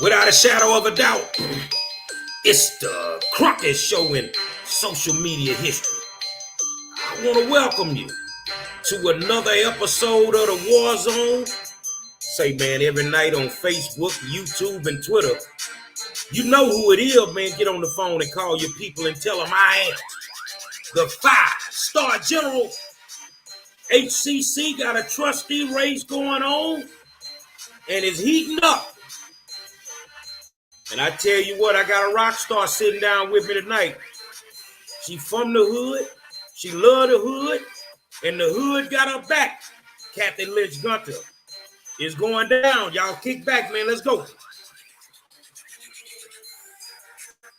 Without a shadow of a doubt, it's the Crockett Show in social media history. I want to welcome you to another episode of the War Zone. Say, man, every night on Facebook, YouTube, and Twitter, you know who it is, man. Get on the phone and call your people and tell them I am the 5-star general. HCC got a trustee race going on, and it's heating up. And I tell you what, I got a rock star sitting down with me tonight. She from the hood. She love the hood. And the hood got her back. Captain Lynch Gunther is going down. Y'all kick back, man. Let's go.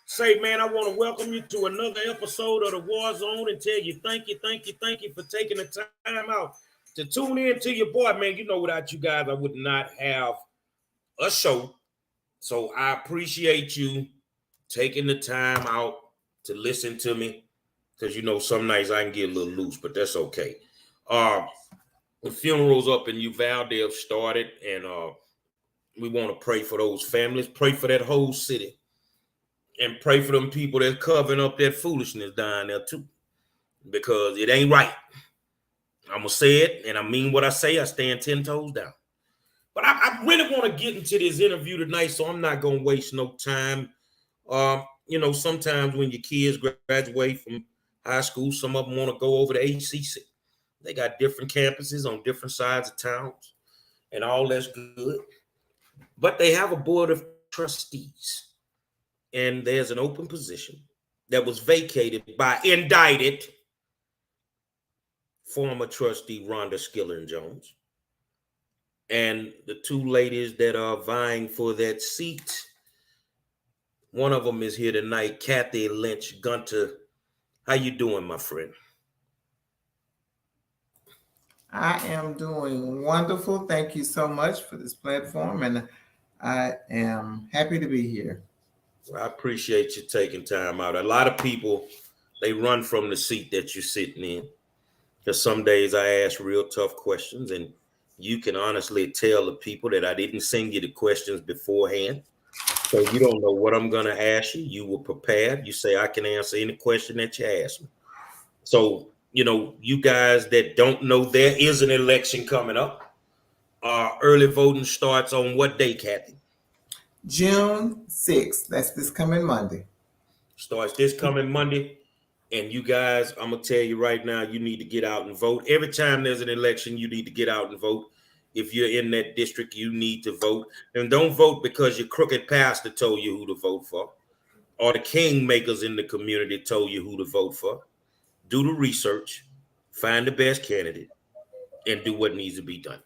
Say, man, I want to welcome you to another episode of the War Zone and tell you thank you for taking the time out to tune in to your boy, man. You know, without you guys, I would not have a show. So I appreciate you taking the time out to listen to me, because you know some nights I can get a little loose, but that's okay. The funerals up in Uvalde have started, and we want to pray for those families, pray for that whole city, and pray for them people that's covering up that foolishness down there too, because it ain't right. I'm gonna say it, and I mean what I say. I stand 10 toes down. But I really want to get into this interview tonight, so I'm not going to waste no time. You know, sometimes when your kids graduate from high school, some of them want to go over to HCC. They got different campuses on different sides of towns, and all that's good. But they have a board of trustees, and there's an open position that was vacated by indicted former trustee Rhonda Skillen-Jones. And the two ladies that are vying for that seat, one of them is here tonight, Kathy Lynch Gunther. How you doing, my friend? I am doing wonderful. Thank you so much for this platform, and I am happy to be here. Well, I appreciate you taking time out. A lot of people, they run from the seat that you're sitting in, because some days I ask real tough questions, and you can honestly tell the people that I didn't send you the questions beforehand. So you don't know what I'm going to ask you. You were prepared. You say, I can answer any question that you ask me. So, you know, you guys that don't know, there is an election coming up. Early voting starts on what day, Kathy? June 6th. That's this coming Monday. Starts this coming Monday. And you guys, I'm going to tell you right now, you need to get out and vote. Every time there's an election, you need to get out and vote. If you're in that district, you need to vote. And don't vote because your crooked pastor told you who to vote for, or the kingmakers in the community told you who to vote for. Do the research, find the best candidate, and do what needs to be done.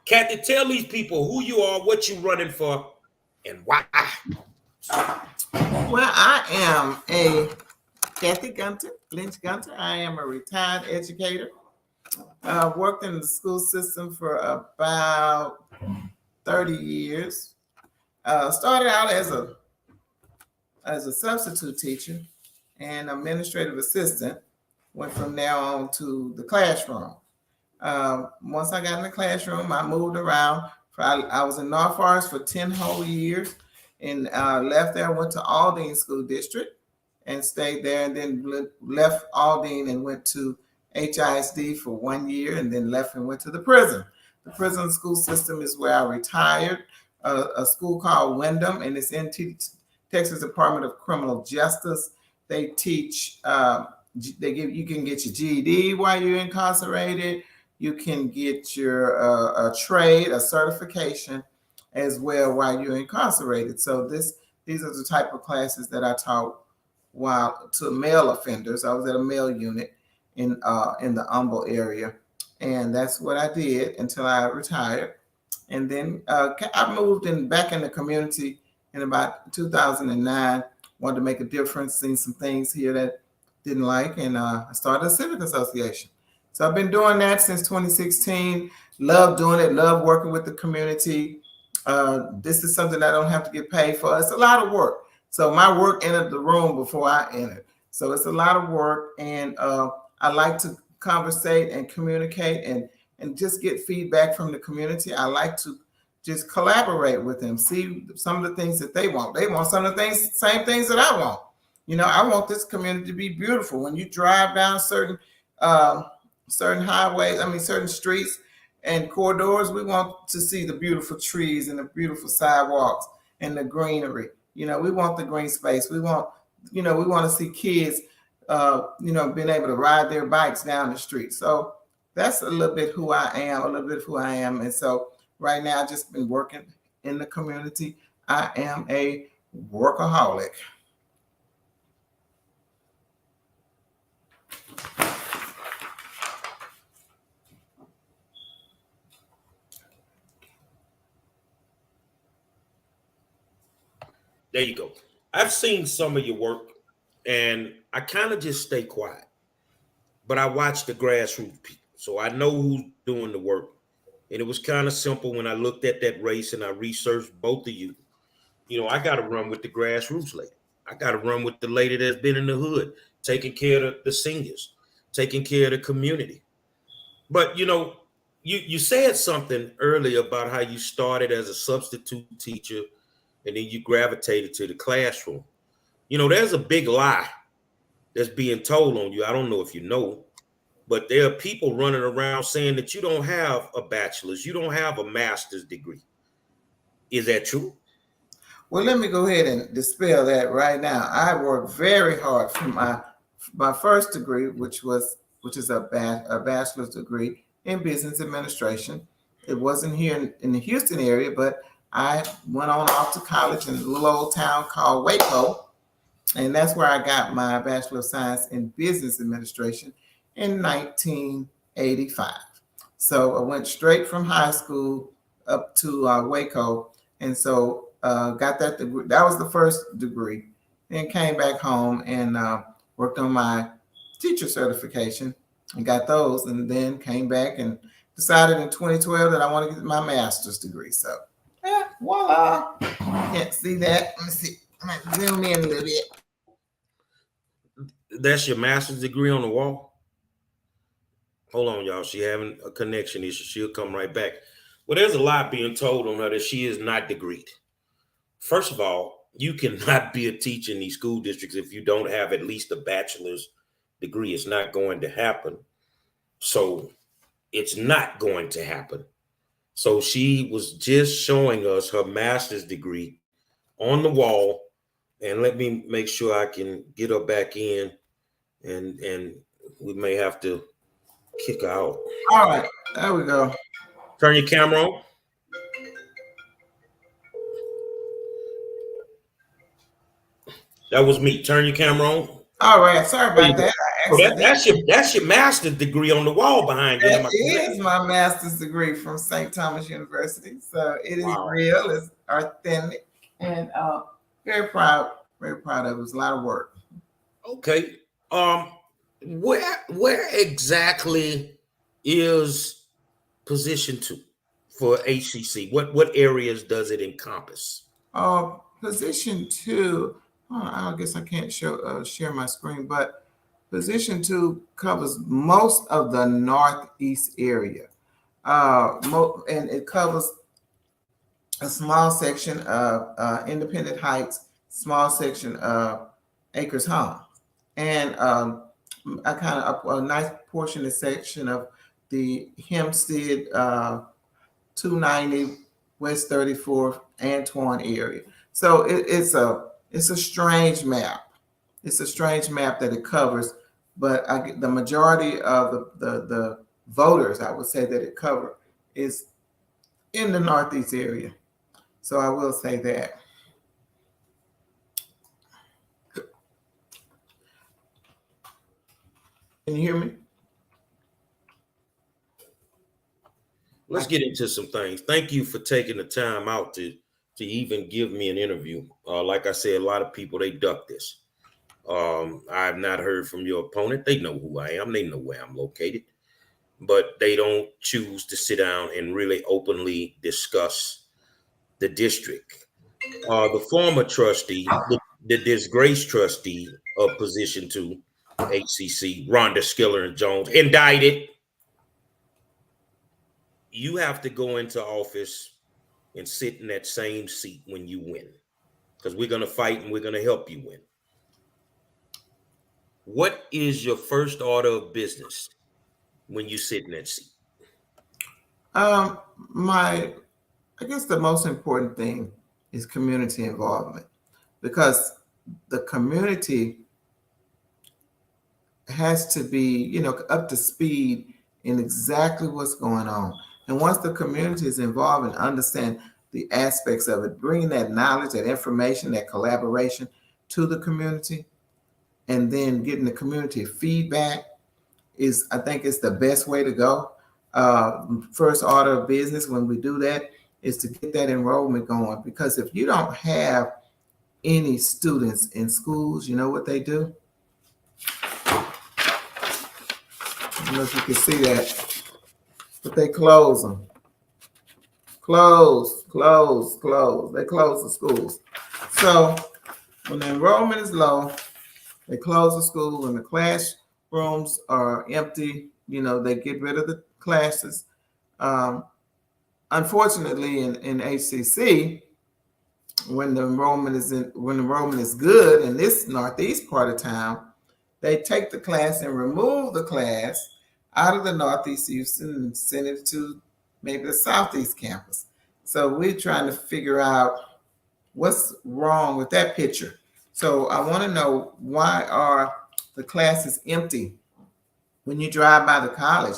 Kathy, tell these people who you are, what you're running for, and why. Well, I am a Kathy Gunther, Lynch Gunther. I am a retired educator. Worked in the school system for about 30 years. Started out as a substitute teacher and administrative assistant. Went from there on to the classroom. Once I got in the classroom, I moved around. I was in North Forest for 10 whole years, and left there, went to Aldine School District and stayed there, and then left Aldine and went to HISD for 1 year, and then left and went to the prison. The prison school system is where I retired, a school called Wyndham, and it's in Texas Department of Criminal Justice. They teach, you can get your GED while you're incarcerated. You can get your a trade, a certification as well while you're incarcerated. So these are the type of classes that I taught while to male offenders. I was at a male unit in the Humble area, and that's what I did until I retired. And then I moved back in the community in about 2009. Wanted to make a difference, seen some things here that didn't like, and I started a civic association. So I've been doing that since 2016. Love doing it. Love working with the community. This is something I don't have to get paid for. It's a lot of work. So my work entered the room before I entered. So it's a lot of work, and I like to conversate and communicate and just get feedback from the community. I like to just collaborate with them, see some of the things that they want. They want some of the things, same things that I want. You know, I want this community to be beautiful. When you drive down certain highways, I mean certain streets and corridors, we want to see the beautiful trees and the beautiful sidewalks and the greenery. You know, we want the green space. We want, we want to see kids, being able to ride their bikes down the street. So that's a little bit who I am, And so right now, I've just been working in the community. I am a workaholic. There you go. I've seen some of your work, and I kind of just stay quiet. But I watch the grassroots people, so I know who's doing the work. And it was kind of simple when I looked at that race and I researched both of you. You know, I got to run with the grassroots lady. I got to run with the lady that's been in the hood, taking care of the seniors, taking care of the community. But, you said something earlier about how you started as a substitute teacher and then you gravitated to the classroom. You know, there's a big lie that's being told on you. I don't know if you know, but there are people running around saying that you don't have a bachelor's, you don't have a master's degree. Is that true? Well, let me go ahead and dispel that right now. I worked very hard for my first degree, which is a bachelor's degree in business administration. It wasn't here in the Houston area, but I went on off to college in a little old town called Waco, and that's where I got my Bachelor of Science in Business Administration in 1985. So I went straight from high school up to Waco, and so got that degree. That was the first degree. Then came back home and worked on my teacher certification and got those, and then came back and decided in 2012 that I want to get my master's degree. So, voila! Can't see that. Let me see. I might zoom in a little bit. That's your master's degree on the wall? Hold on, y'all. She having a connection issue. She'll come right back. Well, there's a lot being told on her that she is not degreed. First of all, you cannot be a teacher in these school districts if you don't have at least a bachelor's degree. It's not going to happen. So it's not going to happen. So she was just showing us her master's degree on the wall. And let me make sure I can get her back in, and we may have to kick her out. All right, there we go. Turn your camera on. That was me. Turn your camera on. All right, sorry about that. That's your master's degree on the wall behind you. That is my master's degree from St. Thomas University. So it is real, it's authentic, and very proud of it. It was a lot of work. Okay. Where exactly is position 2 for HCC? What areas does it encompass? Position 2. I guess I can't share my screen, but position 2 covers most of the Northeast area, and it covers a small section of Independent Heights, small section of Acres Home, and a kind of a nice portion of the section of the Hempstead 290 West 34th Antoine area. So it's a strange map. It's a strange map that it covers, but the majority of the voters, I would say, that it covers is in the Northeast area. So I will say that. Can you hear me? Let's get into some things. Thank you for taking the time out to even give me an interview. Like I said, a lot of people, they duck this. I've not heard from your opponent. They know who I am. They know where I'm located, but they don't choose to sit down and really openly discuss the district. The former trustee, the disgraced trustee of position 2, HCC, Rhonda Skiller and Jones, indicted. You have to go into office and sit in that same seat when you win, because we're going to fight and we're going to help you win. What is your first order of business when you sit in that seat? Um, my, I guess the most important thing is community involvement, because the community has to be, up to speed in exactly what's going on. And once the community is involved and understand the aspects of it, bringing that knowledge, that information, that collaboration to the community, and then getting the community feedback is, I think, is the best way to go. First order of business when we do that is to get that enrollment going, because if you don't have any students in schools, you know what they do? I don't know if you can see that, but they close them. Close. They close the schools. So when the enrollment is low, they close the school. When the classrooms are empty, they get rid of the classes. Unfortunately, in HCC, when the enrollment is good in this northeast part of town, they take the class and remove the class out of the Northeast Houston and send it to maybe the Southeast campus. So we're trying to figure out what's wrong with that picture. So I want to know, why are the classes empty? When you drive by the college,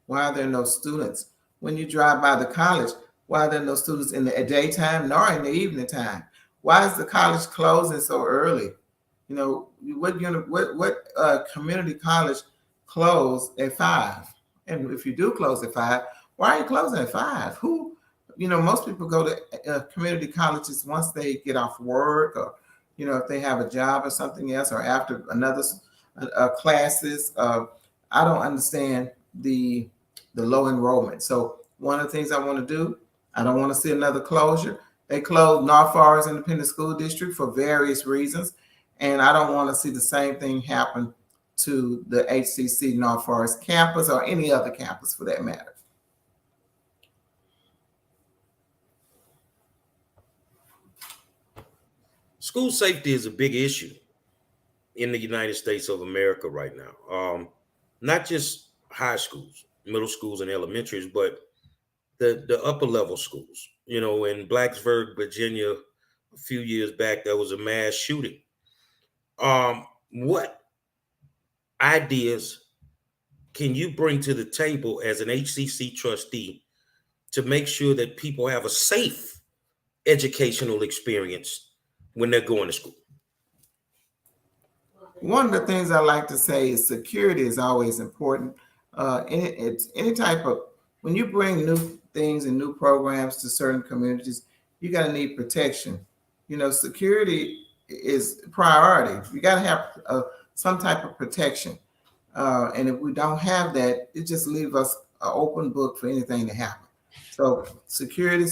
why are there no students? When you drive by the college, why are there no students in the daytime nor in the evening time? Why is the college closing so early? What community college close at 5? And if you do close at 5, why are you closing at 5? Most people go to community colleges once they get off work, or, if they have a job or something else, or after another classes. I don't understand the low enrollment. So one of the things I want to do, I don't want to see another closure. They closed North Forest Independent School District for various reasons, and I don't want to see the same thing happen to the HCC North Forest campus, or any other campus for that matter. School safety is a big issue in the United States of America right now. Not just high schools, middle schools, and elementaries, but the upper level schools. In Blacksburg, Virginia, a few years back, there was a mass shooting. What ideas can you bring to the table as an HCC trustee to make sure that people have a safe educational experience when they're going to school? One of the things I like to say is security is always important. It's any type of, when you bring new things and new programs to certain communities, you got to need protection. Security is priority. You got to have some type of protection. And if we don't have that, it just leaves us an open book for anything to happen. So security.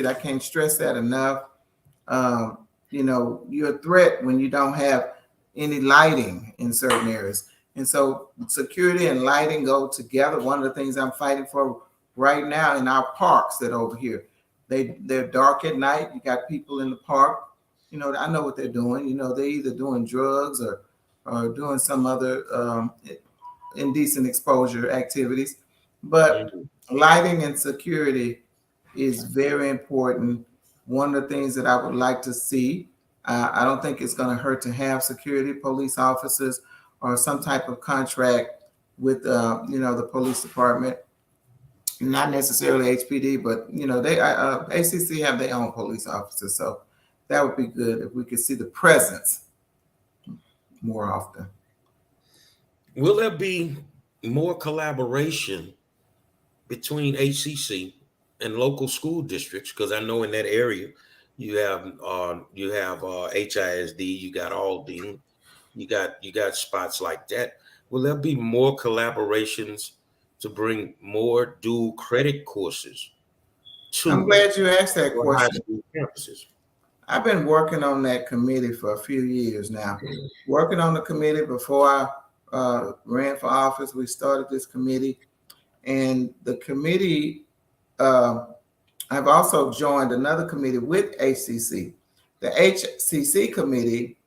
I can't stress that enough. You're a threat when you don't have any lighting in certain areas. And so security and lighting go together. One of the things I'm fighting for right now in our parks that over here, they're dark at night. You got people in the park. I know what they're doing. They're either doing drugs or doing some other indecent exposure activities. But lighting and security is very important. One of the things that I would like to see, I don't think it's going to hurt to have security police officers or some type of contract with, the police department. Not necessarily HPD, but they ACC have their own police officers, so that would be good if we could see the presence more often. Will there be more collaboration between HCC and local school districts? Because I know in that area you have HISD, you got Aldine, you got spots like that. Will there be more collaborations to bring more dual credit courses to I'm glad you asked that high question. school campuses? I've been working on that committee for a few years now. Working on the committee before I ran for office, we started this committee, and the committee, I I've also joined another committee with HCC. The HCC committee,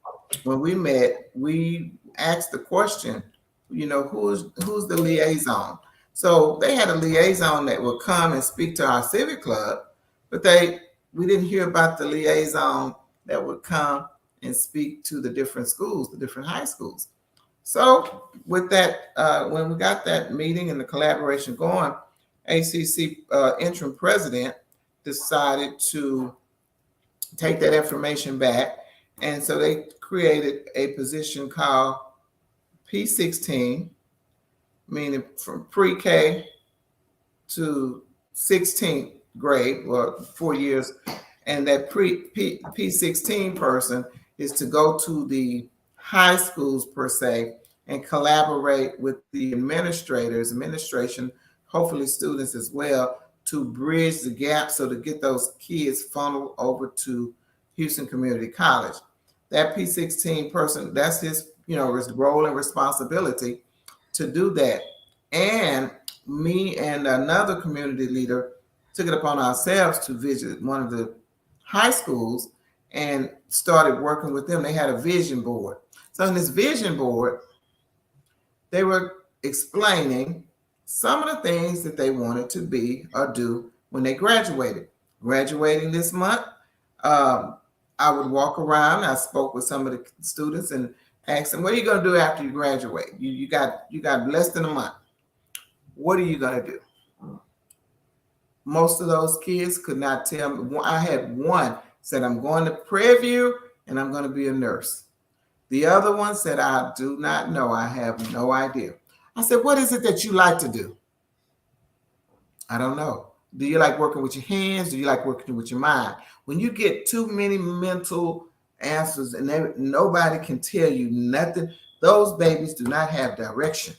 when we met, we asked the question, who's the liaison? So they had a liaison that would come and speak to our civic club, but we didn't hear about the liaison that would come and speak to the different schools, the different high schools. So with that, when we got that meeting and the collaboration going, ACC interim president decided to take that information back. And so they created a position called P16, meaning from pre-K to 16th grade, well, 4 years. And that P16 person is to go to the high schools per se and collaborate with the administration, hopefully students as well, to bridge the gap so to get those kids funneled over to Houston Community College. That P16 person, that's his, his role and responsibility to do that. And me and another community leader took it upon ourselves to visit one of the high schools and started working with them. They had a vision board. So in this vision board, they were explaining some of the things that they wanted to be or do when they graduated. Graduating this month, I would walk around. I spoke with some of the students and asked them, "What are you going to do after you graduate? You got less than a month. What are you going to do?" Most of those kids could not tell me. I had one said, "I'm going to Prairie View and I'm going to be a nurse." The other one said, "I do not know. I have no idea." I said, "What is it that you like to do?" "I don't know." "Do you like working with your hands? Do you like working with your mind?" When you get too many mental answers and nobody can tell you nothing, those babies do not have direction.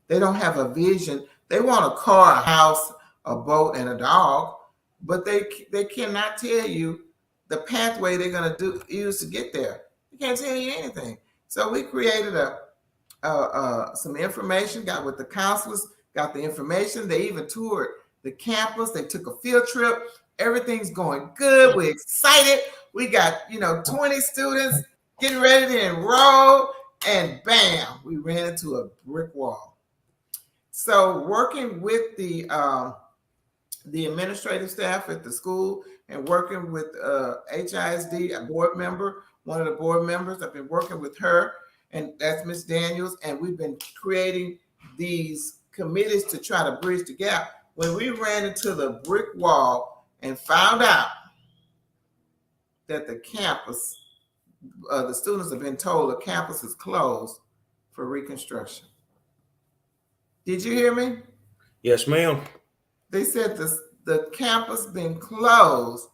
They don't have a vision. They want a car, a house, a boat, and a dog, but they cannot tell you the pathway they're going to use to get there. They can't tell you anything. So we created some information, got with the counselors, got the information. They even toured the campus. They took a field trip. Everything's going good. We're excited. We got, 20 students getting ready to enroll, and bam, we ran into a brick wall. So working with the administrative staff at the school and working with HISD, a board member, one of the board members, I've been working with her, and that's Miss Daniels, and we've been creating these committees to try to bridge the gap. When we ran into the brick wall and found out that the campus, the students have been told the campus is closed for reconstruction. Did you hear me? Yes, ma'am. They said the campus been closed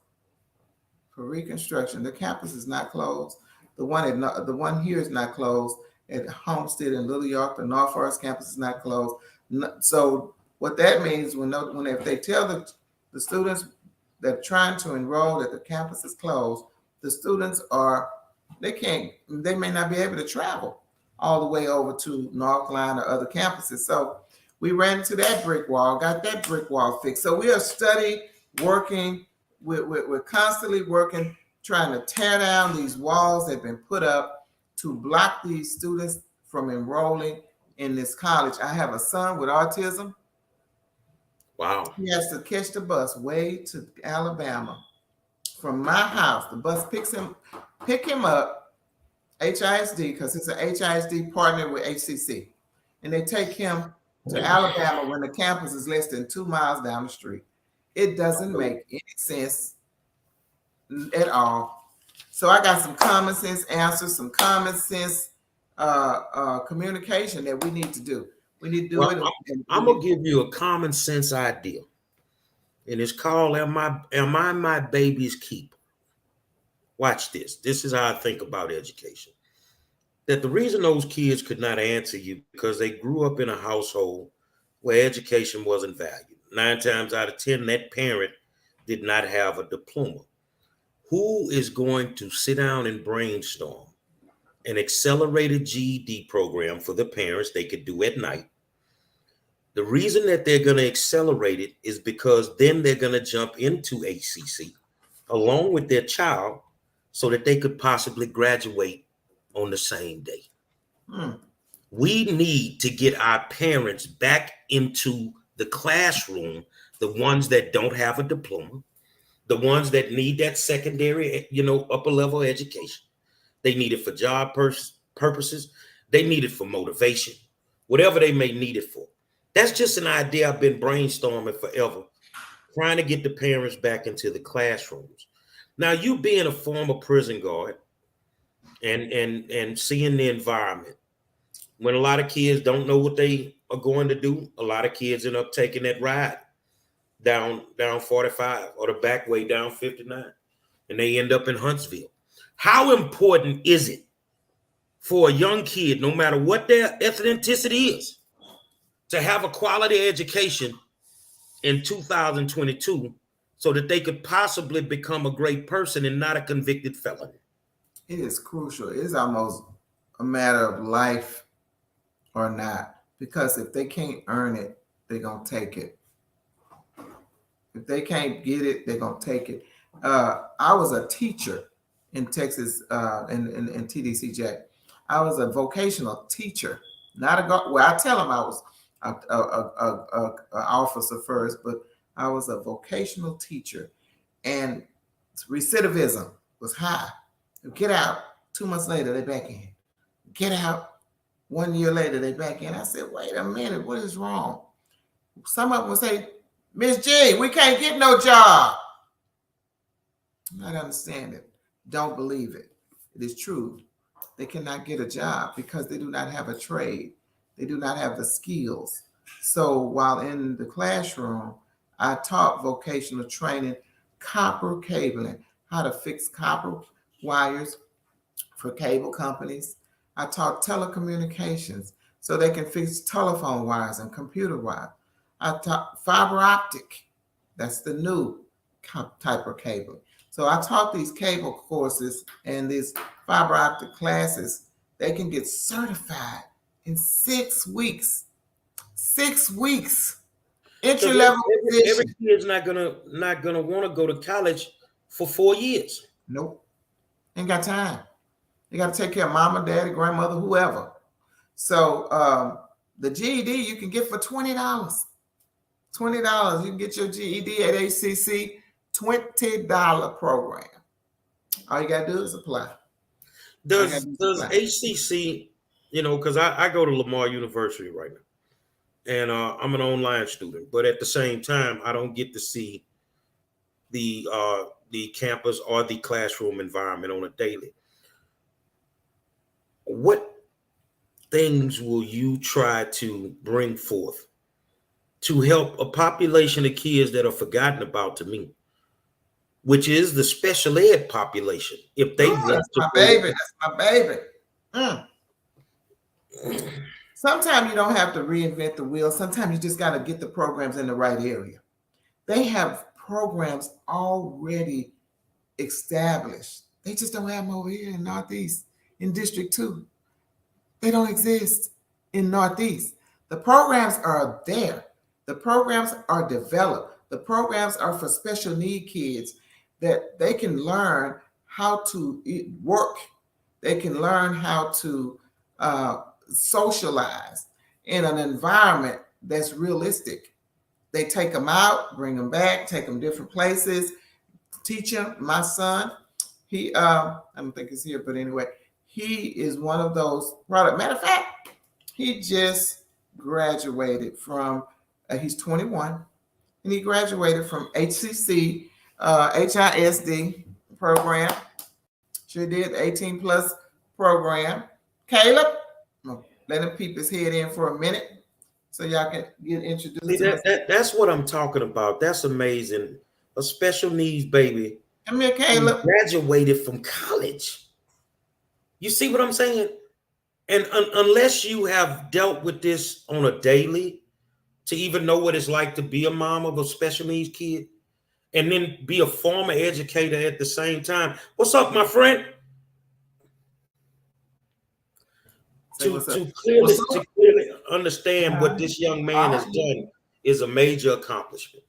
for reconstruction. The campus is not closed. The one here is not closed. At Homestead in Little York, the North Forest campus is not closed. So what that means if they tell the students that are trying to enroll that the campus is closed, the students they may not be able to travel all the way over to North Carolina or other campuses. So we ran into that brick wall, got that brick wall fixed. So we are working, we're constantly working, trying to tear down these walls that have been put up to block these students from enrolling in this college. I have a son with autism. Wow. He has to catch the bus way to Alabama from my house. The bus pick him up, HISD, because it's an HISD partner with HCC. And they take him to Alabama when the campus is less than 2 miles down the street. It doesn't make any sense at all. So I got some common sense answers, some common sense communication that we need to do. We need to do it. I'm gonna give you a common sense idea, and it's called "Am I my baby's keeper?" Watch this. This is how I think about education. That the reason those kids could not answer you because they grew up in a household where education wasn't valued. 9 times out of 10, that parent did not have a diploma. Who is going to sit down and brainstorm an accelerated GED program for the parents they could do at night, The reason that they're going to accelerate it is because then they're going to jump into HCC along with their child so that they could possibly graduate on the same day. We need to get our parents back into the classroom, the ones that don't have a diploma, the ones that need that secondary, upper level education. They need it for job purposes. They need it for motivation, whatever they may need it for. That's just an idea I've been brainstorming forever, trying to get the parents back into the classrooms. Now, you being a former prison guard and seeing the environment, when a lot of kids don't know what they are going to do, a lot of kids end up taking that ride down 45 or the back way down 59, and they end up in Huntsville. How important is it for a young kid, no matter what their ethnicity is, to have a quality education in 2022 so that they could possibly become a great person and not a convicted felon? It is crucial. It is almost a matter of life or not, because if they can't earn it, they're going to take it. If they can't get it, they're going to take it. I was a teacher in Texas, in TDC Jack. I was a vocational teacher, not a guard. Well, I tell them I was an officer first, but I was a vocational teacher, and recidivism was high. Get out, 2 months later, they back in. Get out, 1 year later, they back in. I said, wait a minute, what is wrong? Some of them would say, Miss G, we can't get no job. I'm not understanding. Don't believe it. It is true. They cannot get a job because they do not have a trade. They do not have the skills. So while in the classroom, I taught vocational training, copper cabling, how to fix copper wires for cable companies. I taught telecommunications so they can fix telephone wires and computer wires. I taught fiber optic. That's the new type of cable. So I taught these cable courses and these fiber optic classes. They can get certified in 6 weeks. 6 weeks. Entry level position. Every kid's not gonna want to go to college for 4 years. Nope. Ain't got time. You got to take care of mama, daddy, grandmother, whoever. So the GED you can get for $20. $20. You can get your GED at HCC, $20 program. All you got to do is apply. Does HCC, because I go to Lamar University right now, and I'm an online student, but at the same time, I don't get to see the campus or the classroom environment on a daily. What things will you try to bring forth to help a population of kids that are forgotten about to me, which is the special ed population? If they want that's my baby. That's my baby. Sometimes you don't have to reinvent the wheel. Sometimes you just got to get the programs in the right area. They have programs already established. They just don't have them over here in Northeast, in District 2. They don't exist in Northeast. The programs are there. The programs are developed. The programs are for special need kids that they can learn how to work. They can learn how to socialize in an environment that's realistic. They take them out, bring them back, take them different places, teach them. My son, I don't think he's here, but anyway, he is one of those products. Matter of fact, he just graduated from, he's 21, and he graduated from HCC, HISD program. Sure did, 18 plus program. Caleb, let him peep his head in for a minute so y'all can get introduced. That's what I'm talking about. That's amazing. A special needs baby. Come here, Caleb. Graduated from college. You see what I'm saying? And unless you have dealt with this on a daily to even know what it's like to be a mom of a special needs kid and then be a former educator at the same time. What's up, my friend? To clearly understand what this young man has done is a major accomplishment.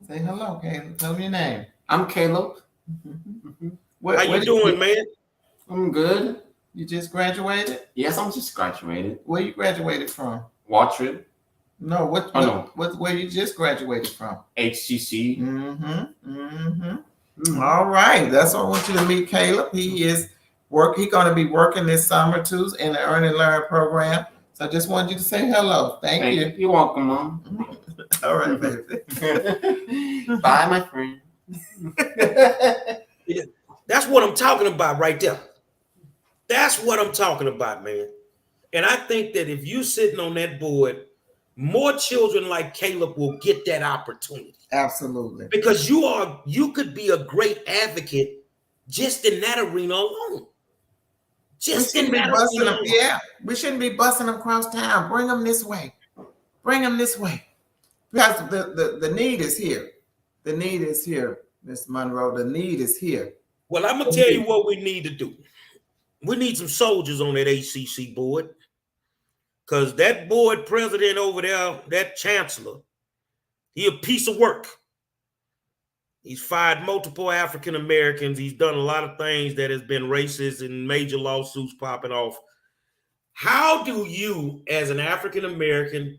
Say hello, Caleb. Tell me your name. I'm Caleb. How you doing, man? I'm good. You just graduated? Yes, I'm just graduated. Where you graduated from? Watford. No, no. Where you just graduated from? HCC. All right, that's why I want you to meet Caleb. He's going to be working this summer too in the Earn and Learn program. So I just wanted you to say hello. Thank you. You're welcome, Mom. All right, baby. Bye, my friend. Yeah, that's what I'm talking about right there. That's what I'm talking about, man. And I think that if you're sitting on that board, more children like Caleb will get that opportunity. Absolutely. Because you could be a great advocate just in that arena alone. Just in that arena alone. Yeah, we shouldn't be busting them across town. Bring them this way. Bring them this way. Because the need is here. The need is here, Miss Monroe. The need is here. Well, I'm going to tell you what we need to do. We need some soldiers on that HCC board. Because that board president over there, that chancellor, he a piece of work. He's fired multiple African Americans. He's done a lot of things that has been racist and major lawsuits popping off. How do you, as an African American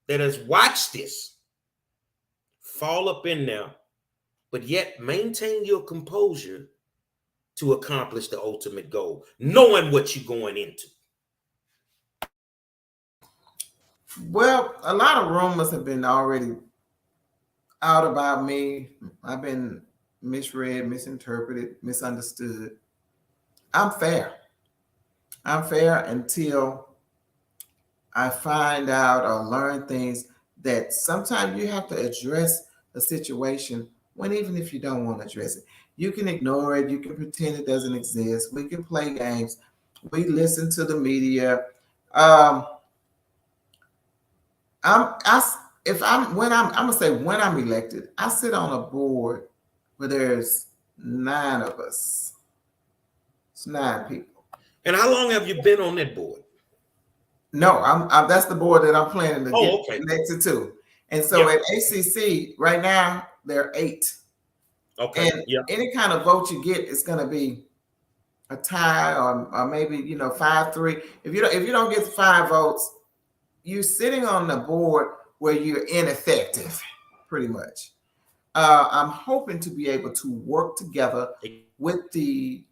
that has watched this, fall up in there, but yet maintain your composure to accomplish the ultimate goal, knowing what you're going into? Well, a lot of rumors have been already out about me. I've been misread, misinterpreted, misunderstood. I'm fair. I'm fair until I find out or learn things that sometimes you have to address a situation when even if you don't want to address it. You can ignore it. You can pretend it doesn't exist. We can play games. We listen to the media. I'm gonna say when I'm elected, I sit on a board where there's 9 of us. It's 9 people. And how long have you been on that board? No, I'm that's the board that I'm planning to get elected to. And so at HCC right now there are 8. Okay. And any kind of vote you get is going to be a tie or maybe 5-3. If you don't get 5 votes, you're sitting on the board where you're ineffective, pretty much. I'm hoping to be able to work together with the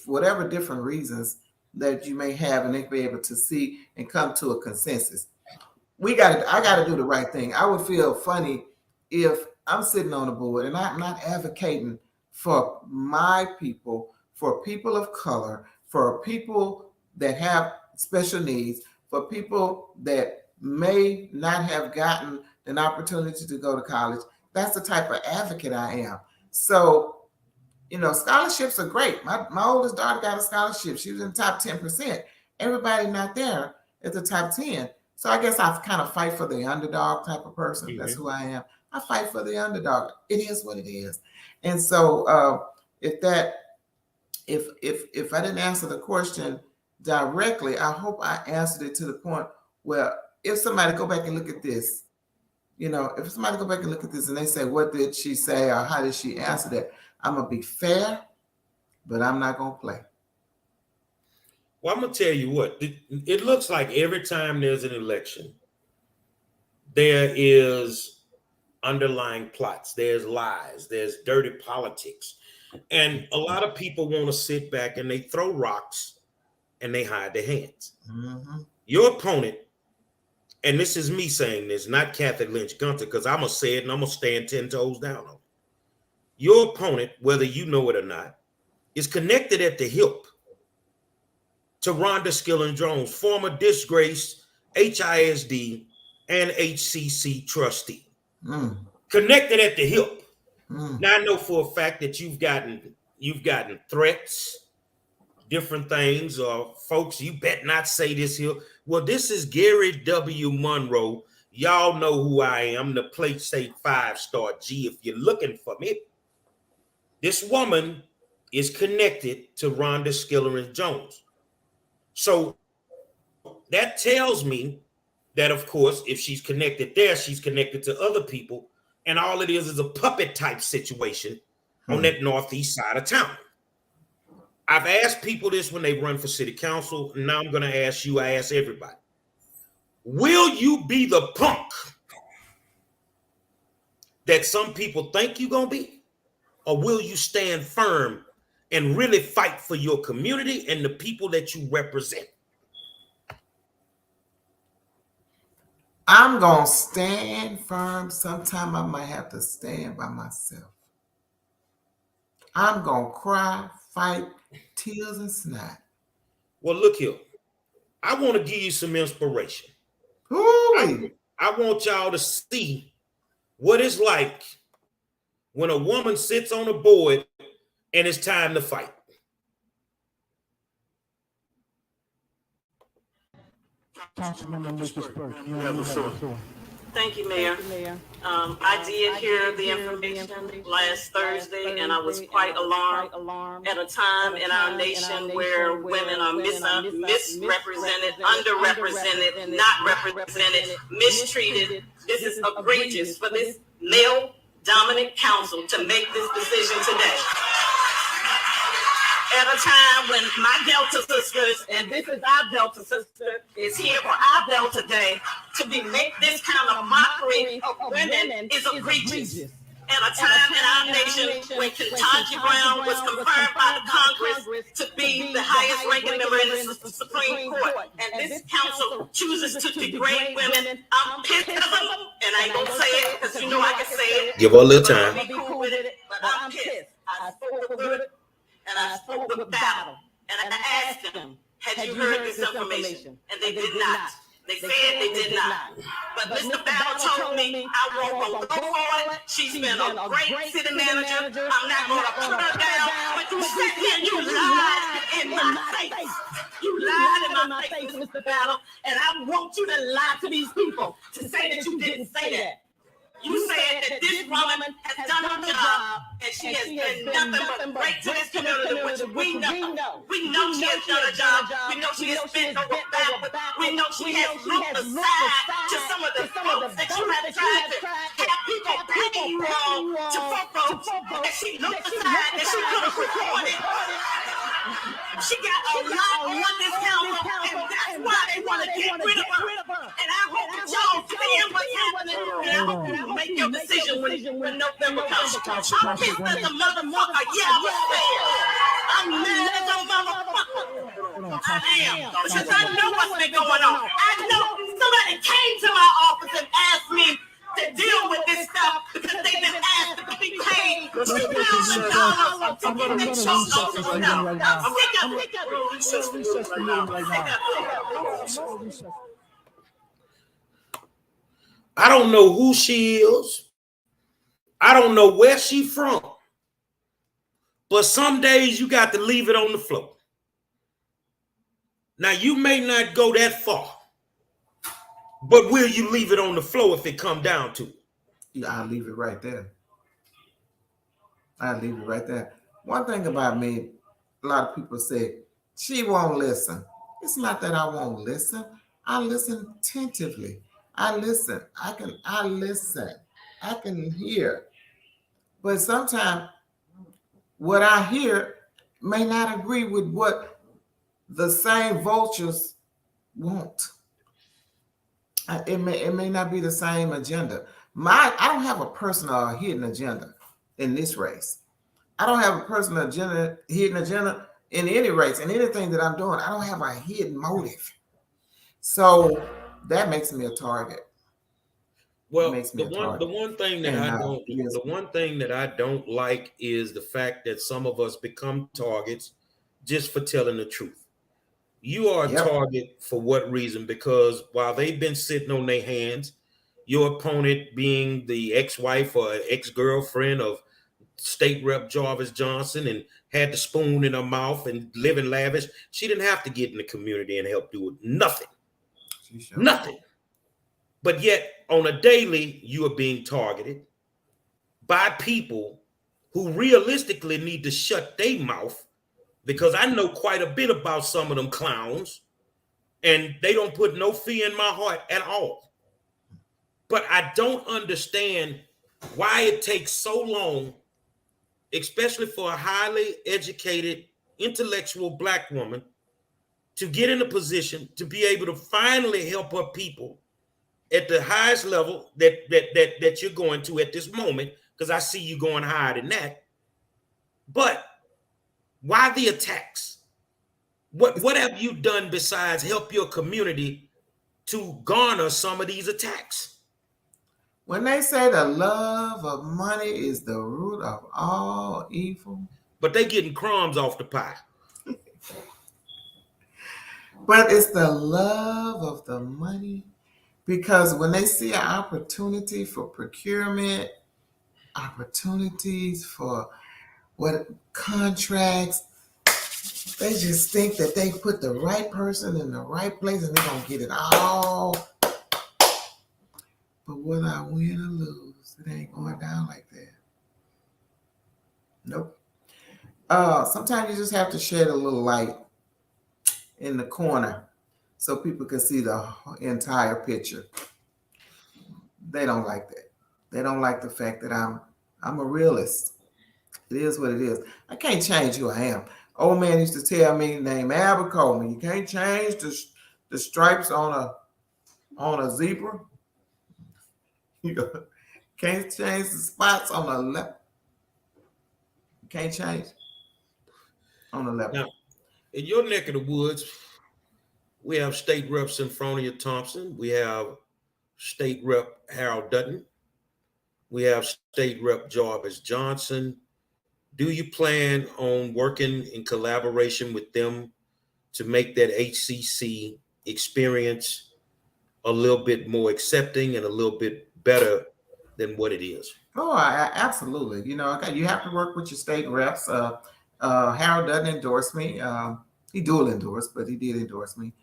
whatever different reasons that you may have, and they be able to see and come to a consensus. I got to do the right thing. I would feel funny if I'm sitting on the board and I'm not advocating for my people, for people of color, for people that have special needs, for people that may not have gotten an opportunity to go to college. That's the type of advocate I am. So, scholarships are great. My oldest daughter got a scholarship. She was in the top 10%. Everybody not there at the top 10. So I guess I kind of fight for the underdog type of person. Mm-hmm. That's who I am. I fight for the underdog. It is what it is. And so if I didn't answer the question directly, I hope I answered it to the point where if somebody go back and look at this, if somebody go back and look at this and they say, what did she say or how did she answer that? I'm going to be fair, but I'm not going to play. Well, I'm going to tell you what, it looks like every time there's an election, there is underlying plots, there's lies, there's dirty politics. And a lot of people want to sit back and they throw rocks and they hide their hands. Mm-hmm. Your opponent, and this is me saying this, not Kathy Lynch Gunther, because I'm going to say it and I'm going to stand 10 toes down on it. Your opponent, whether you know it or not, is connected at the hip to Rhonda Skilling Jones, former disgraced HISD and HCC trustee. Connected at the hip. Now I know for a fact that you've gotten threats, different things, or folks, you bet not say this here. Well, this is Gary W. Monroe. Y'all know who I am, the plate say 5-star G if you're looking for me. This woman is connected to Rhonda Skilling Jones. So that tells me that, of course, if she's connected there, she's connected to other people, and all it is a puppet type situation on that northeast side of town. I've asked people this when they run for city council, and now I'm going to ask you, I ask everybody. Will you be the punk that some people think you're going to be? Or will you stand firm and really fight for your community and the people that you represent? I'm going to stand firm. Sometime I might have to stand by myself. I'm going to cry, fight, tears and snot. Well, look here. I want to give you some inspiration. Ooh. I want y'all to see what it's like when a woman sits on a board and it's time to fight. Councilmember Lucas Burke, you have the floor. Thank you, Mayor. I did hear the information last Thursday, and I was quite alarmed at a time in our nation where women are misrepresented, underrepresented, not represented, mistreated. This is egregious for this male-dominant council to make this decision today. At a time when my Delta sisters, and this is our Delta sister, is here for our Delta Day, to make this kind of mockery of women is egregious. At a time in our nation when Ketanji Brown was confirmed by the Congress to be the highest ranking member in the Supreme Court, and this council chooses to degrade women, I'm pissed at them, and I ain't gonna say it because you know I can say it. Give her a little time. Be cool with it, but I'm pissed. I spoke with it. And I spoke with battle, and I asked them, had you heard this information? And they did not. They said they did not. But Mr. Battle told me I won't go for it. She's been a great city manager. I'm not going to put her down. But you sat here and you lied in my face. You lied in my face, Mr. Battle. And I want you to lie to these people to say that you didn't say that. You said that this woman has done her job, and she has been nothing but great to this community, which we know. We know she has done her job. We know she has bent over backward. We know she has looked aside to some of the folks that you have tried to have people pay you on to folks that she looked aside, that she could have recorded. She got a lot on this council, and that's why they want to get rid of her. And I hope that y'all see what's happening, and I hope you make your decision when November comes. I'm pissed as a motherfucker. Yeah, I'm upset. I'm mad as a motherfucker. I am, because I know what's been going on. I know somebody came to my office and asked me to deal with this stuff because they've been asked to be paid $2,000 to get their shows off the stuff. I'm sick of it. I don't know who she is. I don't know where she from. But some days you got to leave it on the floor. Now, you may not go that far, but will you leave it on the floor if it come down to it? Yeah, I'll leave it right there. I'll leave it right there. One thing about me, a lot of people say, she won't listen. It's not that I won't listen. I listen attentively. I listen. I listen. I can hear. But sometimes what I hear may not agree with what the same vultures want. It may not be the same agenda. I don't have a personal or hidden agenda in this race. I don't have a personal agenda, hidden agenda in any race, in anything that I'm doing. I don't have a hidden motive. So that makes me a target. Well, the one thing that I don't like is the fact that some of us become targets just for telling the truth. You are a target for what reason? Because while they've been sitting on their hands, your opponent being the ex-wife or ex-girlfriend of State Rep Jarvis Johnson and had the spoon in her mouth and living lavish, she didn't have to get in the community and help do it. Nothing. Nothing. But yet, on a daily, you are being targeted by people who realistically need to shut their mouth, because I know quite a bit about some of them clowns and they don't put no fear in my heart at all. But I don't understand why it takes so long, especially for a highly educated, intellectual Black woman, to get in a position to be able to finally help her people at the highest level that you're going to at this moment, because I see you going higher than that. But why the attacks? What have you done besides help your community to garner some of these attacks? When they say the love of money is the root of all evil, But they getting crumbs off the pie. but it's the love of the money, because when they see an opportunity for procurement, opportunities for what contracts, they just think that they put the right person in the right place and they're gonna get it all. But whether I win or lose, it ain't going down like that. Nope. Sometimes you just have to shed a little light in the corner so people can see the entire picture. They don't like that. They don't like the fact that I'm a realist. It is what it is. I can't change who I am. Old man used to tell me, named Abercrombie, you can't change the stripes on a zebra. You can't change the spots on a leopard. You can't change on a leopard. Now, in your neck of the woods, we have State Rep Symphonia Thompson. We have State Rep Harold Dutton. We have State Rep Jarvis Johnson. Do you plan on working in collaboration with them to make that HCC experience a little bit more accepting and a little bit better than what it is? Oh, absolutely. You know, you have to work with your state reps. Harold doesn't endorse me. He dual endorsed, but he did endorse me.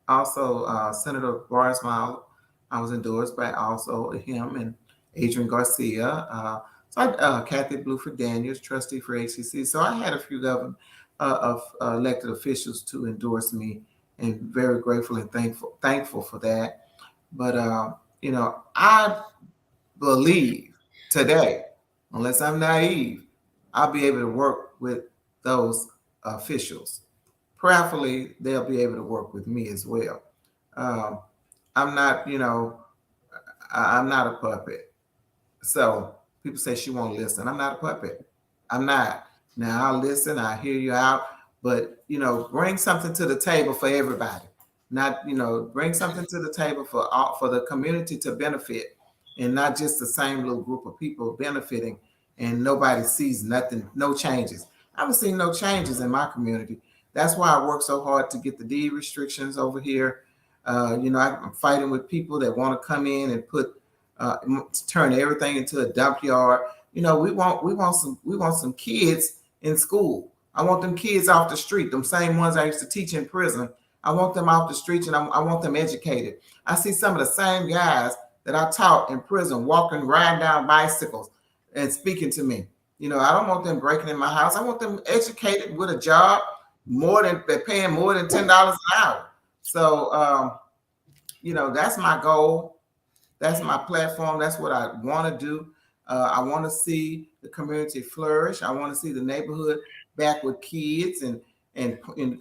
Also, Senator Boris Miles, I was endorsed by also him and Adrian Garcia. Kathy Bluford Daniels, trustee for HCC. So I had a few of elected officials to endorse me, and very grateful and thankful for that. But you know, I believe today, unless I'm naive, I'll be able to work with those officials. Prayerfully, they'll be able to work with me as well. I'm not, you know, I'm not a puppet. So people say she won't listen. I'm not a puppet. I'm not. Now I'll listen. I hear you out, but you know, bring something to the table for everybody. Not, you know, bring something to the table for the community to benefit, and not just the same little group of people benefiting, and nobody sees nothing, no changes. I haven't seen no changes in my community. That's why I work so hard to get the deed restrictions over here. You know, I'm fighting with people that want to come in and turn everything into a dump yard. You know, we want some kids in school. I want them kids off the street, them same ones I used to teach in prison. I want them off the streets, and I want them educated. I see some of the same guys that I taught in prison walking, riding down bicycles and speaking to me. You know, I don't want them breaking in my house. I want them educated with a job, they're paying more than $10 an hour. So, you know, that's my goal. That's my platform. That's what I want to do. I want to see the community flourish. I want to see the neighborhood back with kids and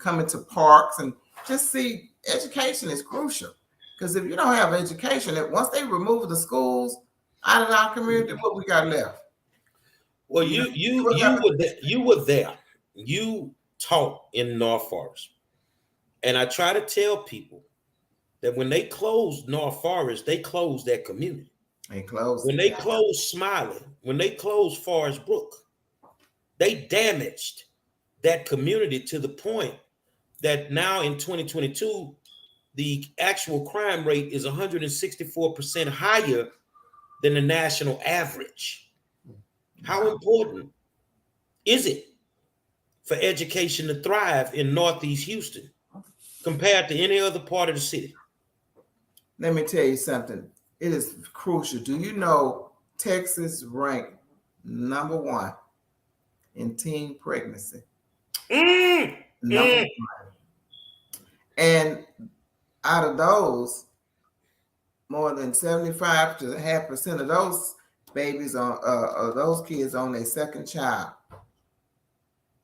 come into parks, and just see education is crucial. Because if you don't have education, once they remove the schools out of our community, what we got left? Well, you were there. You taught in North Forest, and I try to tell people that when they closed North Forest, they closed that community. They closed. When they closed Smiley, when they closed Forest Brook, they damaged that community to the point that now in 2022, the actual crime rate is 164% higher than the national average. How important is it for education to thrive in Northeast Houston compared to any other part of the city? Let me tell you something. It is crucial. Do you know Texas ranked #1 in teen pregnancy? Number 1. And out of those, more than 75% of those babies or those kids on their second child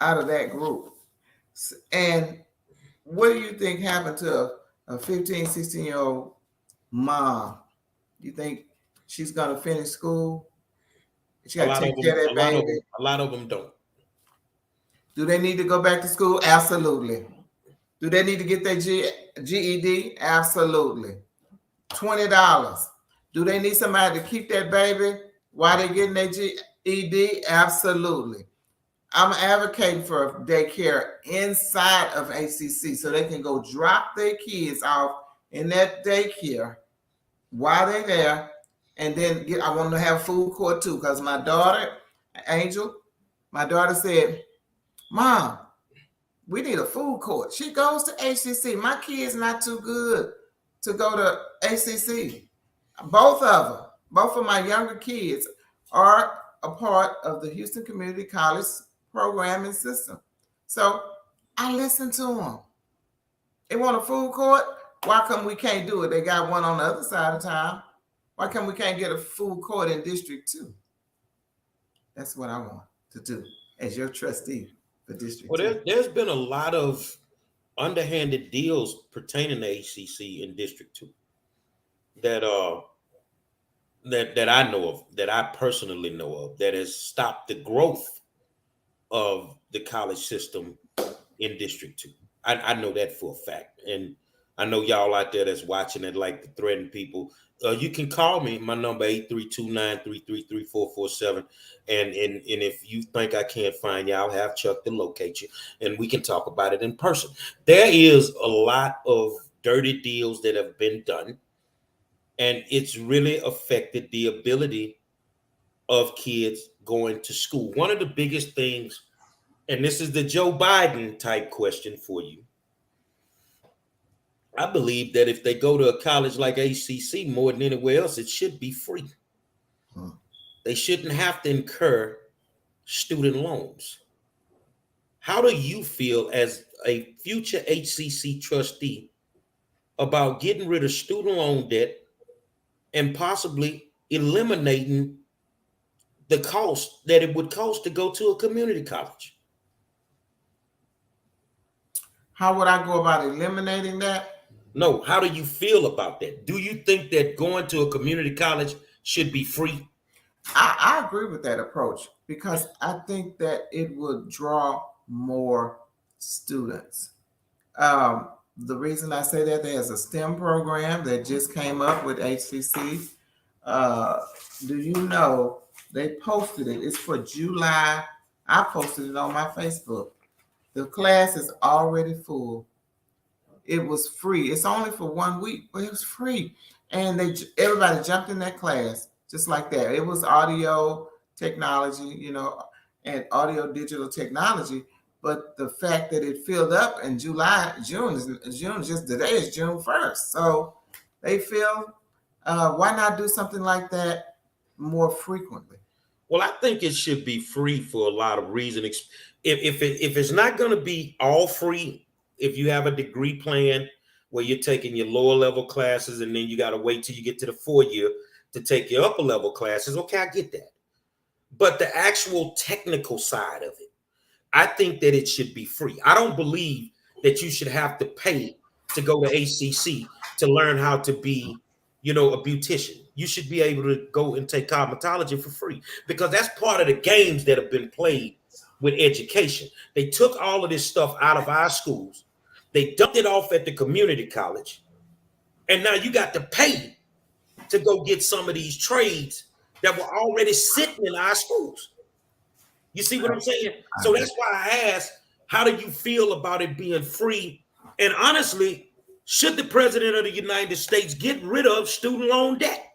out of that group. And what do you think happened to a 15, 16-year-old mom? You think she's going to finish school? She got to take care of that baby. A lot of them don't. Do they need to go back to school? Absolutely. Do they need to get their GED? Absolutely. $20. Do they need somebody to keep that baby while they're getting their GED? Absolutely. I'm advocating for daycare inside of HCC so they can go drop their kids off in that daycare while they're there. And then I want them to have food court too, because my daughter, Angel, my daughter said, Mom, we need a food court. She goes to HCC. My kid's not too good to go to HCC. Both of my younger kids are a part of the Houston Community College programming system. So I listen to them. They want a food court. Why come we can't do it? They got one on the other side of town. Why come we can't get a food court in District 2? That's what I want to do as your trustee for District 2. There's been a lot of underhanded deals pertaining to HCC in District 2 that I know of, that I personally know of, that has stopped the growth of the college system in District 2. I know that for a fact. And I know y'all out there that's watching it like to threaten people. You can call me. My number 832-933-3447. And if you think I can't find you, I'll have Chuck to locate you and we can talk about it in person. There is a lot of dirty deals that have been done, and it's really affected the ability of kids going to school. One of the biggest things, and this is the Joe Biden type question for you. I believe that if they go to a college like HCC more than anywhere else, it should be free. They shouldn't have to incur student loans. How do you feel as a future HCC trustee about getting rid of student loan debt and possibly eliminating the cost that it would cost to go to a community college? How would I go about eliminating that? No, how do you feel about that? Do you think that going to a community college should be free? I agree with that approach because I think that it would draw more students. The reason I say that, there's a STEM program that just came up with HCC. Do you know they posted it? It's for July. I posted it on my Facebook. The class is already full. It was free. It's only for 1 week, but it was free. And everybody jumped in that class just like that. It was audio technology, and audio digital technology. But the fact that it filled up in June just today is June 1st. So they feel, why not do something like that more frequently? Well, I think it should be free for a lot of reasons. If it's not going to be all free, if you have a degree plan where you're taking your lower level classes and then you got to wait till you get to the 4-year to take your upper level classes, okay, I get that. But the actual technical side of it, I think that it should be free. I don't believe that you should have to pay to go to HCC to learn how to be, a beautician. You should be able to go and take cosmetology for free because that's part of the games that have been played with education. They took all of this stuff out of our schools. They dumped it off at the community college. And now you got to pay to go get some of these trades that were already sitting in our schools. You see what I'm saying? So that's why I asked, how do you feel about it being free? And honestly, should the president of the United States get rid of student loan debt?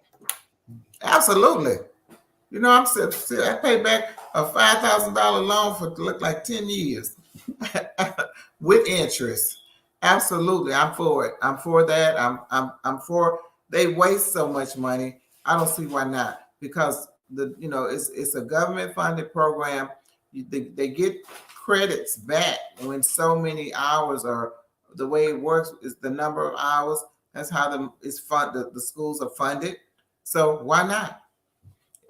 Absolutely. I paid back a $5,000 loan for look like 10 years with interest. Absolutely, I'm for it. I'm for that. I'm for. They waste so much money. I don't see why not. Because it's a government funded program. They get credits back when so many hours are the way it works is the number of hours. That's how the schools are funded. So why not?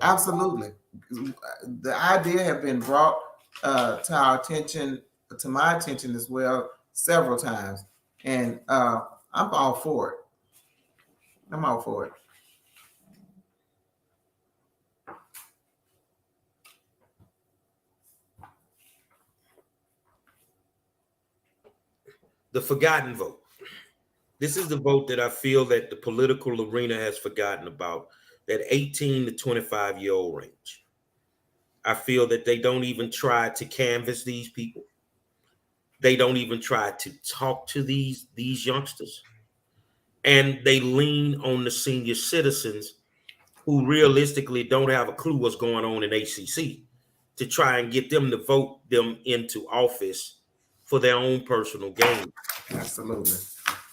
Absolutely. The idea have been brought to our attention, to my attention as well, several times, and I'm all for it. I'm all for it. The forgotten vote. This is the vote that I feel that the political arena has forgotten about, that 18 to 25-year-old range. I feel that they don't even try to canvass these people. They don't even try to talk to these youngsters. And they lean on the senior citizens who realistically don't have a clue what's going on in HCC to try and get them to vote them into office for their own personal gain. Absolutely.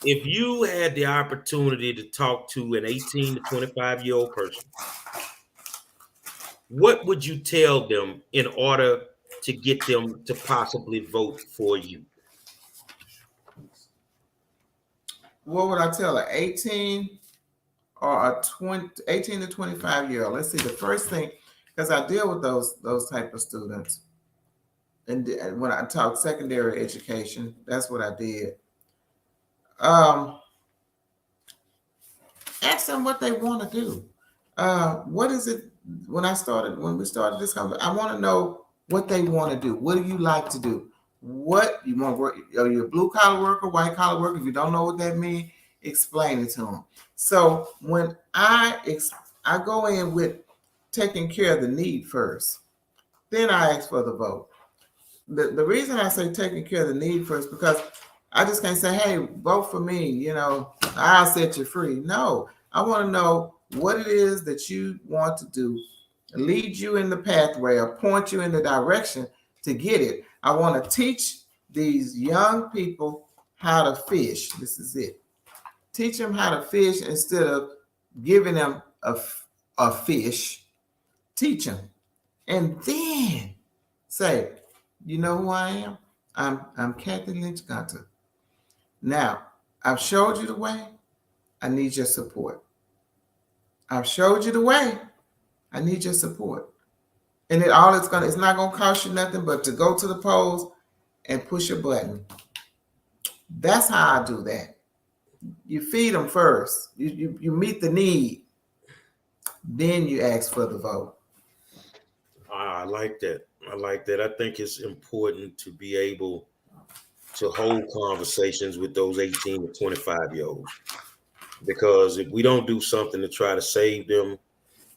If you had the opportunity to talk to an 18 to 25-year-old person, what would you tell them in order to get them to possibly vote for you? What would I tell her? 18 or a 18 to 25-year-old? Let's see. The first thing, because I deal with those type of students, and when I talk secondary education, that's what I did. Ask them what they want to do. What is it? When we started this conversation, I want to know what they want to do. What do you like to do? What you want to work? Are you a blue collar worker, white collar worker? If you don't know what that means, explain it to them. So when I go in with taking care of the need first, then I ask for the vote. The reason I say taking care of the need first, because I just can't say, hey, vote for me, I'll set you free. No, I want to know what it is that you want to do, lead you in the pathway or point you in the direction to get it. I want to teach these young people how to fish. This is it. Teach them how to fish instead of giving them a fish. Teach them. And then say, you know who I am? I'm Kathy Lynch Gunther. Now, I've showed you the way. I need your support. I've showed you the way. I need your support. And it's not gonna cost you nothing but to go to the polls and push a button. That's how I do that. You feed them first. You meet the need. Then you ask for the vote. I like that. I think it's important to be able to hold conversations with those 18 to 25-year-olds. Because if we don't do something to try to save them,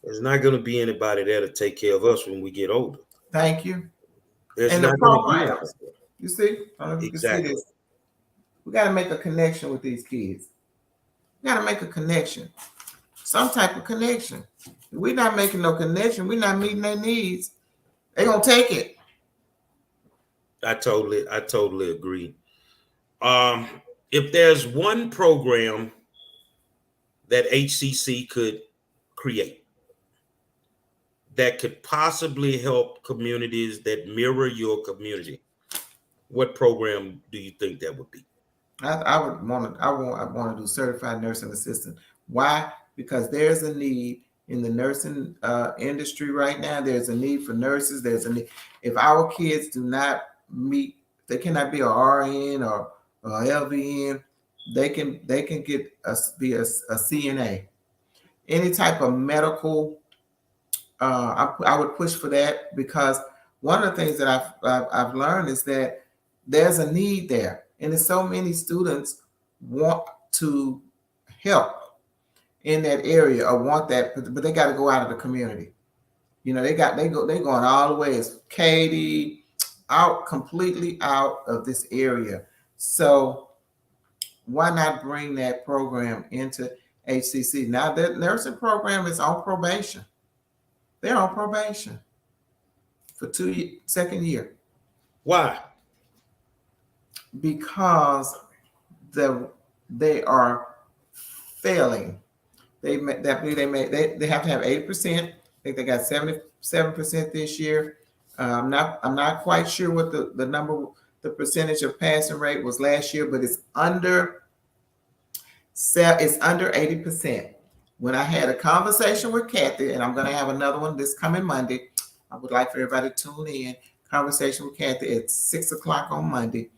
there's not going to be anybody there to take care of us when we get older. Thank you. There's and not the programs. You see? I don't know if you Exactly. can see this. We got to make a connection with these kids. We got to make a connection. Some type of connection. If we're not making no connection, we're not meeting their needs. They're going to take it. I totally agree. If there's one program that HCC could create that could possibly help communities that mirror your community, what program do you think that would be? I want to do certified nursing assistant. Why? Because there's a need in the nursing industry right now. There's a need for nurses. There's a need. If our kids do not meet, they cannot be a RN or LVN. They can be a CNA. Any type of medical. I would push for that, because one of the things that I've learned is that there's a need there, and there's so many students want to help in that area or want that, but they got to go out of the community. They going all the way as Katy, completely out of this area. So why not bring that program into HCC? Now that nursing program is on probation. They're on probation for second year. Why? Because they are failing. They have to have 80%. I think they got 77% this year. I'm not quite sure what the number the percentage of passing rate was last year, but it's under 80%. When I had a conversation with Kathy, and I'm going to have another one this coming Monday, I would like for everybody to tune in. Conversation with Kathy at 6 o'clock on Monday.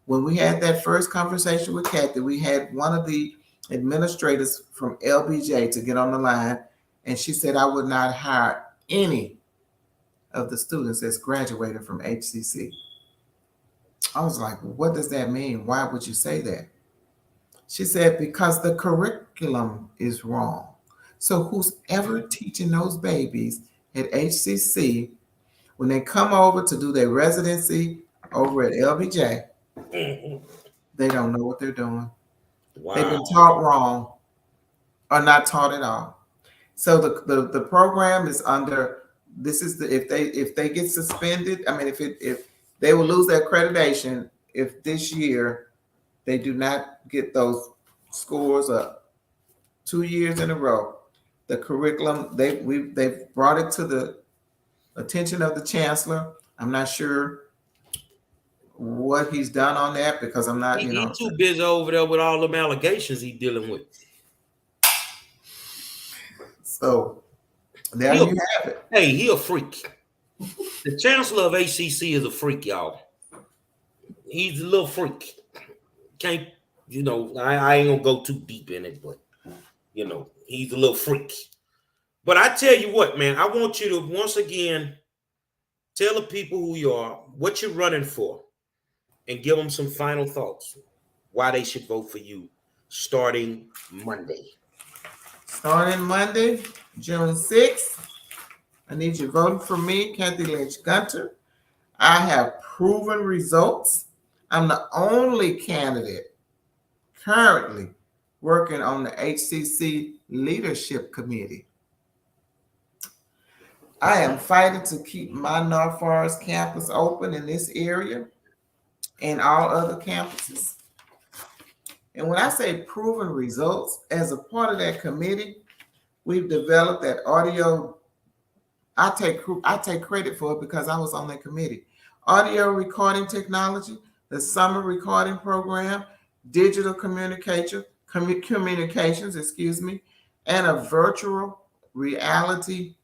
When we had that first conversation with Kathy, we had one of the administrators from LBJ to get on the line, and she said I would not hire any of the students that's graduated from HCC. I was like, what does that mean? Why would you say that? She said, because the curriculum is wrong. So who's ever teaching those babies at HCC, when they come over to do their residency over at LBJ, they don't know what they're doing. Wow. They've been taught wrong or not taught at all. So the program is under, this is the, if they get suspended, I mean, if they will lose their accreditation if this year they do not get those scores up 2 years in a row. The curriculum, they've brought it to the attention of the chancellor. I'm not sure what he's done on that because I'm not, He's too busy over there with all them allegations he's dealing with. So there you have it. Hey, he a freak. The chancellor of HCC is a freak, y'all. He's a little freak. Can't, I ain't gonna go too deep in it, but he's a little freak. But I tell you what, man, I want you to once again tell the people who you are, what you're running for, and give them some final thoughts why they should vote for you starting Monday. Starting Monday, June 6th, I need you voting for me, Kathy Lynch Gunther. I have proven results. I'm the only candidate currently working on the HCC Leadership Committee. I am fighting to keep my North Forest campus open in this area and all other campuses. And when I say proven results, as a part of that committee, we've developed that audio. I take credit for it because I was on that committee. Audio recording technology, the summer recording program, digital communications, and a virtual reality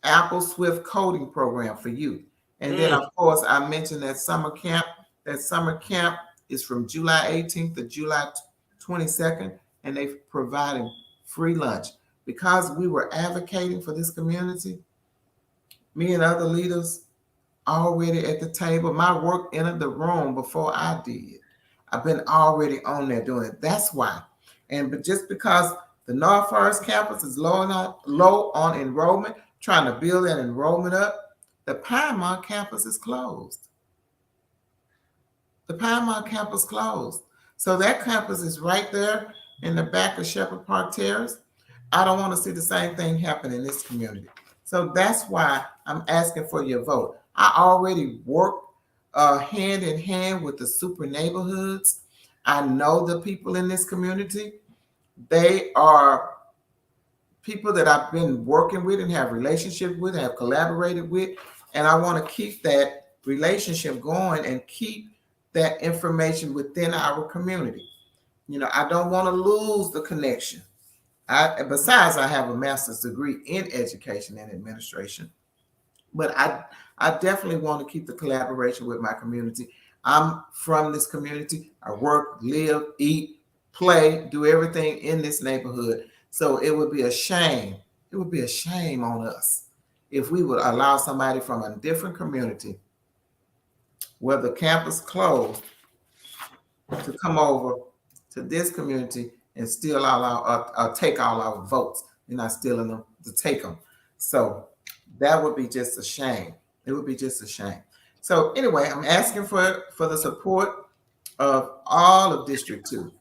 Apple Swift coding program for youth. And then, of course, I mentioned that summer camp. That summer camp is from July 18th to July 22nd, and they're providing free lunch. Because we were advocating for this community, me and other leaders already at the table. My work entered the room before I did. I've been already on there doing it. That's why. But just because the North Forest campus is low on enrollment, trying to build that enrollment up, the Piedmont campus is closed. The Piedmont campus closed. So that campus is right there in the back of Shepherd Park Terrace. I don't want to see the same thing happen in this community. So that's why I'm asking for your vote. I already work hand in hand with the super neighborhoods. I know the people in this community. They are people that I've been working with and have relationships with, have collaborated with, and I want to keep that relationship going and keep that information within our community. I don't want to lose the connection. Besides, I have a master's degree in education and administration, but I definitely want to keep the collaboration with my community. I'm from this community. I work, live, eat, play, do everything in this neighborhood. So it would be a shame. It would be a shame on us if we would allow somebody from a different community where the campus closed to come over to this community and steal take all our votes. You're not stealing them to take them. So that would be just a shame. It would be just a shame. So anyway, I'm asking for the support of all of District 2.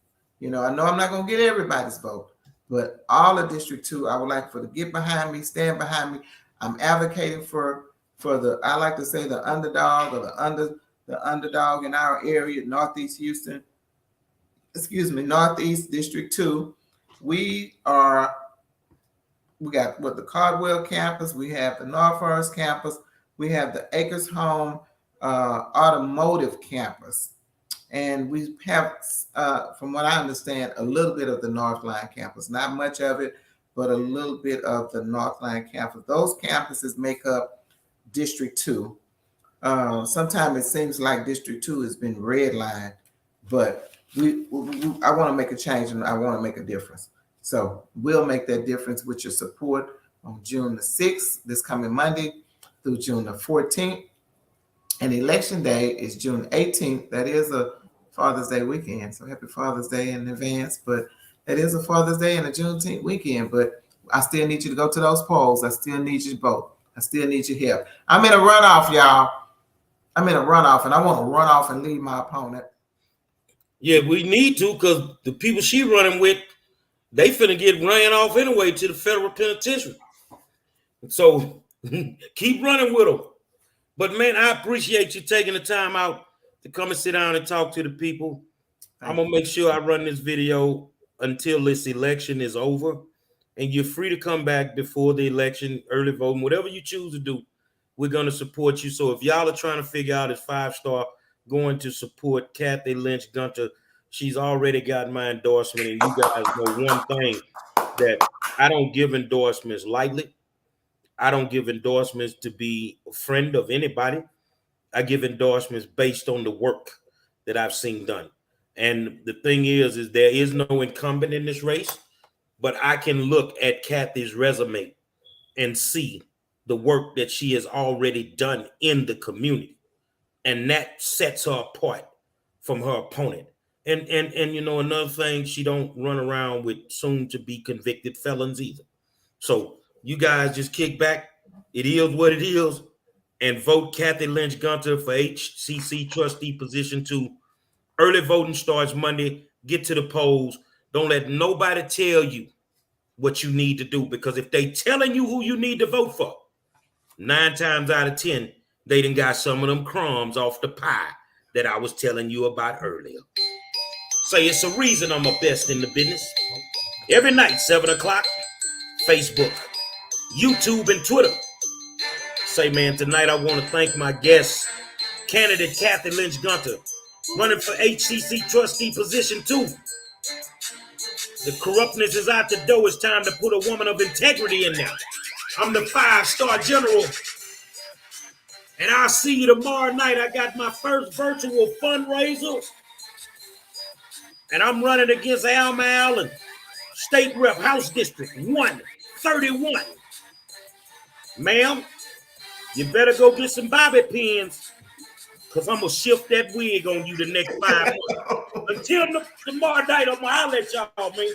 I know I'm not going to get everybody's vote, but all of District 2, I would like for to get behind me, stand behind me. I'm advocating for I like to say the underdog or the underdog in our area, Northeast Houston. Northeast District 2. We got the Caldwell campus, we have the North Forest campus, we have the Acres Home automotive campus. And we have, from what I understand, a little bit of the Northline campus, not much of it, but a little bit of the Northline campus. Those campuses make up District 2. Sometimes it seems like District 2 has been redlined, but I want to make a change and I want to make a difference. So we'll make that difference with your support on June the 6th, this coming Monday, through June the 14th. And election day is June 18th. That is a Father's Day weekend. So happy Father's Day in advance. But it is a Father's Day and a Juneteenth weekend. But I still need you to go to those polls. I still need you to vote. I still need your help. I'm in a runoff, y'all. I'm in a runoff, and I want to run off and leave my opponent. Yeah, we need to, because the people she running with, they finna get ran off anyway to the federal penitentiary. So keep running with them. But man, I appreciate you taking the time out to come and sit down and talk to the people. I'm gonna make sure I run this video until this election is over, and you're free to come back before the election, early voting, whatever you choose to do. We're gonna support you. So if y'all are trying to figure out if 5-star going to support Kathy Lynch Gunther, she's already got my endorsement. And you guys know one thing, that I don't give endorsements lightly. I don't give endorsements to be a friend of anybody. I give endorsements based on the work that I've seen done. And the thing is there is no incumbent in this race, but I can look at Kathy's resume and see the work that she has already done in the community. And that sets her apart from her opponent. And you know, another thing, she don't run around with soon to be convicted felons either. So you guys just kick back. It is what it is. And vote Kathy Lynch Gunther for HCC trustee position 2. Early voting starts Monday. Get to the polls. Don't let nobody tell you what you need to do, because if they telling you who you need to vote for, 9 times out of 10, they done got some of them crumbs off the pie that I was telling you about earlier. Say it's a reason I'm a best in the business. Every night, 7 o'clock, Facebook, YouTube, and Twitter. Say, man, tonight I want to thank my guest, candidate Kathy Lynch Gunther, running for HCC trustee position 2. The corruptness is out the door. It's time to put a woman of integrity in there. I'm the 5-star general. And I'll see you tomorrow night. I got my first virtual fundraiser. And I'm running against Alma Allen, State Rep, House District 131. Ma'am, you better go get some bobby pins, because I'm going to shift that wig on you the next 5 months. Until tomorrow night, I'm going to holler at y'all, man.